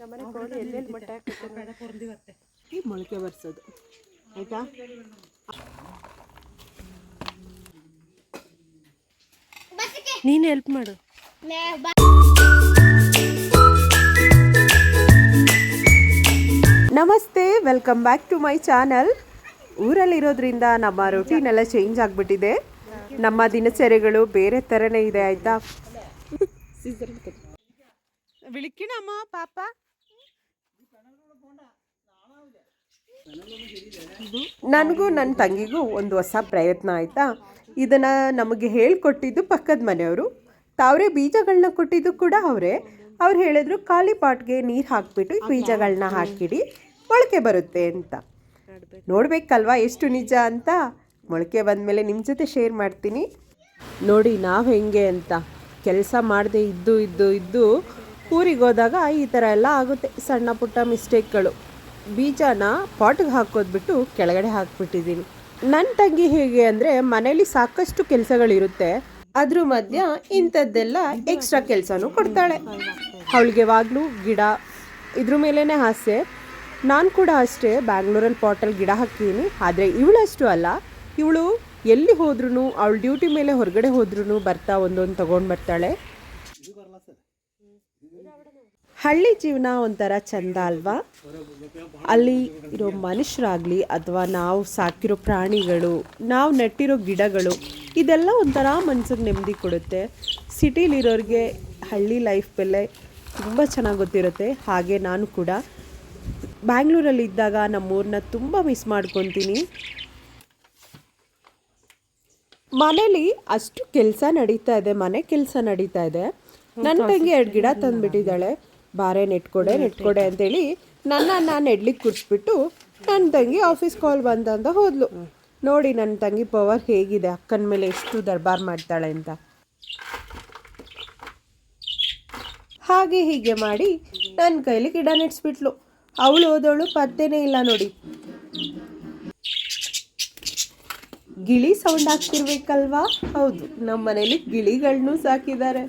ನಮ್ಮನೆ ಕೋಳಿ ಎಲ್ಲೆಲ್ಲಿ ಮೊಟ್ಟೆ ಹಾಕುತ್ತೆ ಈ ಮೊಳಕೆ ಬರ್ಸೋದು ಆಯ್ತಾ. ನೀನು ಹೆಲ್ಪ್ ಮಾಡು. ನಮಸ್ತೆ, welcome back to my channel. ಊರಲ್ಲಿರೋದ್ರಿಂದ ನಮ್ಮ ರೊಟೀನ್ ಎಲ್ಲ ಚೇಂಜ್ ಆಗಿಬಿಟ್ಟಿದೆ. ನಮ್ಮ ದಿನಚರಿಗಳು ಬೇರೆ ಥರನೇ ಇದೆ ಆಯಿತಾ. ವಿಳಿಕಿಣಮ್ಮ ಪಾಪ, ನನಗೂ ನನ್ನ ತಂಗಿಗೂ ಒಂದು ಹೊಸ ಪ್ರಯತ್ನ ಆಯಿತಾ. ಇದನ್ನು ನಮಗೆ ಹೇಳಿಕೊಟ್ಟಿದ್ದು ಪಕ್ಕದ ಮನೆಯವರು. ತಾವರೇ ಬೀಜಗಳನ್ನ ಕೊಟ್ಟಿದ್ದು ಕೂಡ ಅವರೇ. ಅವ್ರು ಹೇಳಿದ್ರು ಖಾಲಿ ಪಾಟ್ಗೆ ನೀರು ಹಾಕಿಬಿಟ್ಟು ಬೀಜಗಳನ್ನ ಹಾಕಿಡಿ, ಮೊಳಕೆ ಬರುತ್ತೆ ಅಂತ. ನೋಡಬೇಕಲ್ವಾ ಎಷ್ಟು ನಿಜ ಅಂತ. ಮೊಳಕೆ ಬಂದಮೇಲೆ ನಿಮ್ಮ ಜೊತೆ ಶೇರ್ ಮಾಡ್ತೀನಿ. ನೋಡಿ ನಾವು ಹೆಂಗೆ ಅಂತ. ಕೆಲಸ ಮಾಡದೆ ಇದ್ದು ಊರಿಗೆ ಹೋದಾಗ ಈ ಥರ ಎಲ್ಲ ಆಗುತ್ತೆ, ಸಣ್ಣ ಪುಟ್ಟ ಮಿಸ್ಟೇಕ್ಗಳು. ಬೀಜನ ಪಾಟ್ಗೆ ಹಾಕೋದ್ಬಿಟ್ಟು ಕೆಳಗಡೆ ಹಾಕ್ಬಿಟ್ಟಿದ್ದೀನಿ. ನನ್ನ ತಂಗಿ ಹೇಗೆ ಅಂದರೆ, ಮನೇಲಿ ಸಾಕಷ್ಟು ಕೆಲಸಗಳಿರುತ್ತೆ, ಅದ್ರ ಮಧ್ಯ ಇಂಥದ್ದೆಲ್ಲ ಎಕ್ಸ್ಟ್ರಾ ಕೆಲಸನೂ ಕೊಡ್ತಾಳೆ. ಅವಳಿಗೆ ಯಾವಾಗಲೂ ಗಿಡ ಇದ್ರ ಮೇಲೇ ಆಸೆ. ನಾನು ಕೂಡ ಅಷ್ಟೇ, ಬ್ಯಾಂಗ್ಳೂರಲ್ಲಿ ಪಾಟಲ್ಲಿ ಗಿಡ ಹಾಕಿದ್ದೀನಿ. ಆದರೆ ಇವಳಷ್ಟು ಅಲ್ಲ, ಇವಳು ಎಲ್ಲಿ ಹೋದ್ರೂ, ಅವಳು ಡ್ಯೂಟಿ ಮೇಲೆ ಹೊರಗಡೆ ಹೋದ್ರೂ ಬರ್ತಾ ಒಂದೊಂದು ತೊಗೊಂಡು ಬರ್ತಾಳೆ. ಹಳ್ಳಿ ಜೀವನ ಒಂಥರ ಚಂದ ಅಲ್ವಾ. ಅಲ್ಲಿ ಇರೋ ಮನುಷ್ಯರಾಗಲಿ ಅಥವಾ ನಾವು ಸಾಕಿರೋ ಪ್ರಾಣಿಗಳು, ನಾವು ನೆಟ್ಟಿರೋ ಗಿಡಗಳು, ಇದೆಲ್ಲ ಒಂಥರ ಮನ್ಸಿಗೆ ನೆಮ್ಮದಿ ಕೊಡುತ್ತೆ. ಸಿಟಿಲಿರೋರಿಗೆ ಹಳ್ಳಿ ಲೈಫ್ ಬೆಲೆ ತುಂಬ ಚೆನ್ನಾಗಿ ಗೊತ್ತಿರುತ್ತೆ. ಹಾಗೆ ನಾನು ಕೂಡ ಬ್ಯಾಂಗ್ಳೂರಲ್ಲಿ ಇದ್ದಾಗ ನಮ್ಮೂರನ್ನ ತುಂಬ ಮಿಸ್ ಮಾಡ್ಕೊತೀನಿ. ಮನೇಲಿ ಅಷ್ಟು ಕೆಲಸ ನಡೀತಾ ಇದೆ, ಮನೆ ಕೆಲಸ ನಡೀತಾ ಇದೆ. ನನ್ನ ತಂಗಿ 2 ಗಿಡ ತಂದುಬಿಟ್ಟಿದ್ದಾಳೆ. ಬಾರೆ ನೆಟ್ಕೊಡೆ ಅಂತೇಳಿ ನಾನು ನೆಡ್ಲಿಕ್ಕೆ ಕೂರಿಸ್ಬಿಟ್ಟು ನನ್ನ ತಂಗಿ ಆಫೀಸ್ ಕಾಲ್ ಬಂದಂತ ಹೋದ್ಲು. ನೋಡಿ ನನ್ನ ತಂಗಿ ಪವರ್ ಹೇಗಿದೆ, ಅಕ್ಕನ ಮೇಲೆ ಎಷ್ಟು ದರ್ಬಾರ್ ಮಾಡ್ತಾಳೆ ಅಂತ. ಹಾಗೆ ಹೀಗೆ ಮಾಡಿ ನನ್ನ ಕೈಲಿ ಗಿಡ ನೆಟ್ಸ್ಬಿಟ್ಲು. ಅವಳು ಹೋದವಳು ಪತ್ತೇನೇ ಇಲ್ಲ ನೋಡಿ. ಗಿಳಿ ಸೌಂಡ್ ಆಗ್ತಿರ್ಬೇಕಲ್ವಾ? ಹೌದು, ನಮ್ಮ ಮನೇಲಿ ಗಿಳಿಗಳನ್ನೂ ಸಾಕಿದ್ದಾರೆ.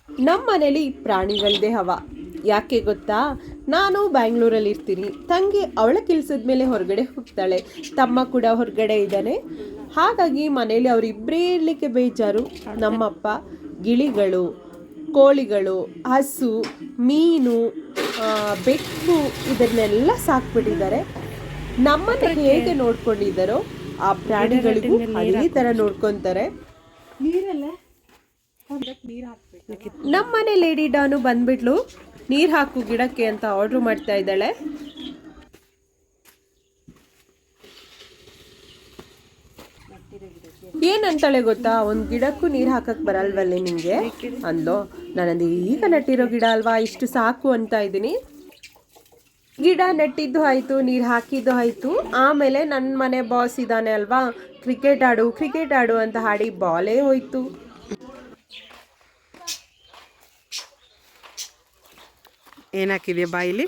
ನಮ್ಮ ಮನೇಲಿ ಪ್ರಾಣಿಗಳದೇ ಹವ. ಯಾಕೆ ಗೊತ್ತಾ, ನಾನು ಬ್ಯಾಂಗ್ಳೂರಲ್ಲಿ ಇರ್ತೀನಿ, ತಂಗಿ ಅವಳ ಕೆಲಸದ ಮೇಲೆ ಹೊರಗಡೆ ಹೋಗ್ತಾಳೆ, ತಮ್ಮ ಕೂಡ ಹೊರಗಡೆ ಇದ್ದಾನೆ. ಹಾಗಾಗಿ ಮನೇಲಿ ಅವರಿಬ್ಬರೇ ಇರಲಿಕ್ಕೆ ಬೇಜಾರು. ನಮ್ಮಪ್ಪ ಗಿಳಿಗಳು, ಕೋಳಿಗಳು, ಹಸು, ಮೀನು, ಬೆಕ್ಕು ಇದನ್ನೆಲ್ಲ ಸಾಕ್ಬಿಟ್ಟಿದ್ದಾರೆ. ನಮ್ಮನ್ನು ಹೇಗೆ ನೋಡ್ಕೊಂಡಿದ್ದಾರೋ ಆ ಪ್ರಾಣಿಗಳಿಗೂ ಅದೇ ಥರ ನೋಡ್ಕೊತಾರೆ. ನಮ್ಮನೆ ಲೇಡಿ ಡಾನು ಬಂದ್ಬಿಟ್ಲು. ನೀರು ಹಾಕು ಗಿಡಕ್ಕೆ ಅಂತ ಆರ್ಡ್ರ್ ಮಾಡ್ತಾ ಇದ್ದಾಳೆ. ಏನಂತಾಳೆ ಗೊತ್ತಾ, ಒಂದು ಗಿಡಕ್ಕೂ ನೀರು ಹಾಕಕ್ಕೆ ಬರಲ್ವಲ್ಲೇ ನಿಮಗೆ ಅಂದ್ಲೋ. ನಾನಂದು ಈಗ ನೆಟ್ಟಿರೋ ಗಿಡ ಅಲ್ವಾ, ಇಷ್ಟು ಸಾಕು ಅಂತ ಇದ್ದೀನಿ. ಗಿಡ ನೆಟ್ಟಿದ್ದು ಆಯಿತು, ನೀರು ಹಾಕಿದ್ದು ಆಯಿತು. ಆಮೇಲೆ ನನ್ನ ಮನೆ ಬಾಸ್ ಇದ್ದಾನೆ ಅಲ್ವಾ, ಕ್ರಿಕೆಟ್ ಆಡು ಅಂತ ಹಾಡಿ ಬಾಲೇ ಹೋಯ್ತು. ಏನಾಕಿದೆಯಾ ಬಾಯಿಲಿ?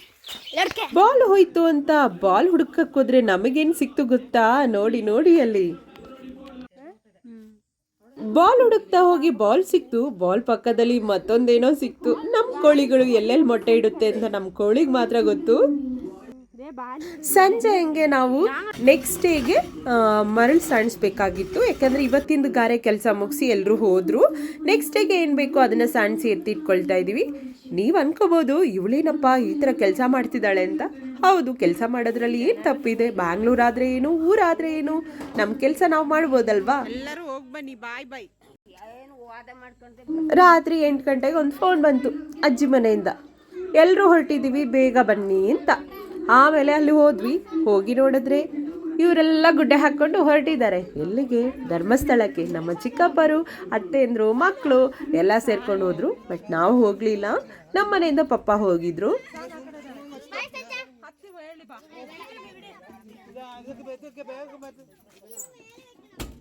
ಬಾಲ್ ಹೋಯ್ತು ಅಂತ ಬಾಲ್ ಹುಡುಕಕ್ಕೆ ಹೋದ್ರೆ ನಮಗೇನು ಸಿಕ್ತು ಗೊತ್ತಾ? ನೋಡಿ ಅಲ್ಲಿ ಬಾಲ್ ಹುಡುಕ್ತಾ ಹೋಗಿ ಬಾಲ್ ಸಿಕ್ತು. ಬಾಲ್ ಪಕ್ಕದಲ್ಲಿ ಮತ್ತೊಂದೇನೋ ಸಿಕ್ತು. ನಮ್ಮ ಕೋಳಿಗಳು ಎಲ್ಲೆಲ್ಲಿ ಮೊಟ್ಟೆ ಇಡುತ್ತೆ ಅಂತ ನಮ್ಮ ಕೋಳಿಗೆ ಮಾತ್ರ ಗೊತ್ತು. ಸಂಜೆ ಹಂಗೆ ನಾವು ನೆಕ್ಸ್ಟ್ ಡೇಗೆ ಮರಳು ಸಾಣಿಸ್ಬೇಕಾಗಿತ್ತು. ಯಾಕಂದರೆ ಇವತ್ತಿಂದು ಗಾರೆ ಕೆಲಸ ಮುಗಿಸಿ ಎಲ್ಲರೂ ಹೋದರು. ನೆಕ್ಸ್ಟ್ ಡೇಗೆ ಏನು ಬೇಕೋ ಅದನ್ನು ಸಾಣಿಸಿ ಎತ್ತಿಟ್ಕೊಳ್ತಾ ಇದ್ದೀವಿ. ನೀವು ಅನ್ಕೋಬೋದು, ಇವಳೇನಪ್ಪ ಈ ಥರ ಕೆಲಸ ಮಾಡ್ತಿದ್ದಾಳೆ ಅಂತ. ಹೌದು, ಕೆಲಸ ಮಾಡೋದ್ರಲ್ಲಿ ಏನು ತಪ್ಪಿದೆ? ಬ್ಯಾಂಗ್ಳೂರಾದರೆ ಏನು, ಊರಾದರೆ ಏನು, ನಮ್ಮ ಕೆಲಸ ನಾವು ಮಾಡ್ಬೋದಲ್ವಾ. ಎಲ್ಲರೂ ಹೋಗಿ ಬನ್ನಿ, ಬಾಯ್. ರಾತ್ರಿ 8 ಗಂಟೆಗೆ ಒಂದು ಫೋನ್ ಬಂತು ಅಜ್ಜಿ ಮನೆಯಿಂದ, ಎಲ್ಲರೂ ಹೊರಟಿದ್ದೀವಿ ಬೇಗ ಬನ್ನಿ ಅಂತ. ಆಮೇಲೆ ಅಲ್ಲಿ ಹೋಗಿ ನೋಡಿದ್ರೆ ಇವರೆಲ್ಲ ಗುಡ್ಡೆ ಹಾಕ್ಕೊಂಡು ಹೊರಟಿದ್ದಾರೆ. ಎಲ್ಲಿಗೆ? ಧರ್ಮಸ್ಥಳಕ್ಕೆ. ನಮ್ಮ ಚಿಕ್ಕಪ್ಪರು, ಅತ್ತೆಂದ್ರು, ಮಕ್ಕಳು ಎಲ್ಲ ಸೇರ್ಕೊಂಡು ಹೋದ್ರು. ಬಟ್ ನಾವು ಹೋಗಲಿಲ್ಲ. ನಮ್ಮ ಮನೆಯಿಂದ ಪಪ್ಪ ಹೋಗಿದ್ರು.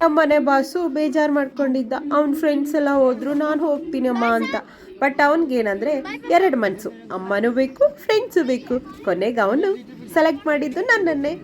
ನಮ್ಮನೆ ಬಾಸು ಬೇಜಾರು ಮಾಡ್ಕೊಂಡಿದ್ದ. ಅವನ ಫ್ರೆಂಡ್ಸ್ ಎಲ್ಲ ಹೋದ್ರು, ನಾನು ಹೋಗ್ತೀನಮ್ಮ ಅಂತ. ಬಟ್ ಅವನಿಗೇನಂದರೆ 2 ಮನಸ್ಸು, ಅಮ್ಮನೂ ಬೇಕು, ಫ್ರೆಂಡ್ಸು ಬೇಕು. ಕೊನೆಗೆ ಅವನು ಸೆಲೆಕ್ಟ್ ಮಾಡಿದ್ದು ನನ್ನನ್ನೇ.